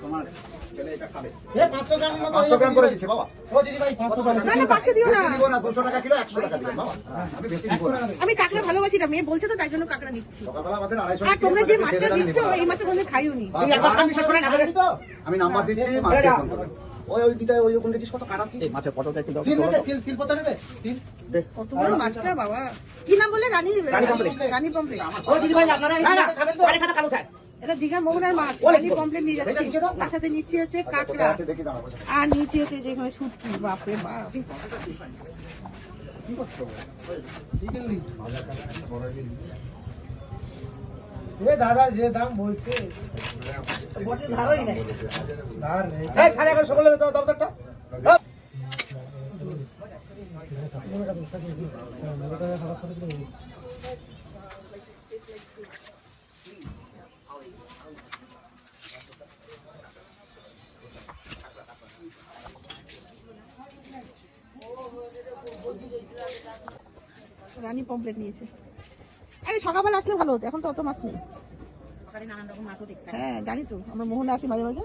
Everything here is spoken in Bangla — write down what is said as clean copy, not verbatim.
তোমার ছেলে এটা খাবে। 500 গ্রাম মতো 500 গ্রাম করে দিচ্ছে বাবা। ও দিদি ভাই 500 গ্রাম। না না 500 দিও না। দিব না, 200 টাকা কিলো 100 টাকা দিবেন বাবা। আমি বেশি দিব না। আমি কাঁকড়া ভালোবাসি না, মেয়ে বলছে তো তাই জন্য কাঁকড়া নিচ্ছি। সকালবেলা আমাদের 250 আর তোমরা যে মাছটা দিচ্ছ এই মাছটা কোনদিন খাইও নি। এই একবার খান বিশ্বাস করেন আপনারা তো আমি নাম্বার দিচ্ছি, মাছকে ফোন করবেন। ওই দিদাই ওই ওখানে দেখিস কত কাটা আছে। এই মাছের ফটোটা একটু দাও। সিল নেবে সিল পতা নেবে সিল দে। কত বড় মাছটা বাবা। কি নাম বলে? রানী পমফ্রেট। রানী পমফ্রেট। ও দিদি ভাই আপনারা এই খাবেন তো আরে খাতা কালো স্যার এটা দীঘা মোহনার মাছ। রানী পমফ্রেট নিয়ে যাচ্ছি। তার সাথে নিচ্ছি হচ্ছে কাঁকড়া আছে দেখি দাঁড়াবো। আর নিচ্ছি হচ্ছে যেখানে শুটকি। বাপরে বাপ। কি করছো? এ দাদা যে দাম বলছে বটে ধারই নাই। ধার নেই এই 11:30 সকলে দাও দরকারটা রানী পমফ্রেট নিয়েছে। আরে সকালবেলা আসলে ভালো হতো, এখন তো অত মাছ নেই। হ্যাঁ জানি তো, আমরা মোহনা আসি মাঝে মাঝে।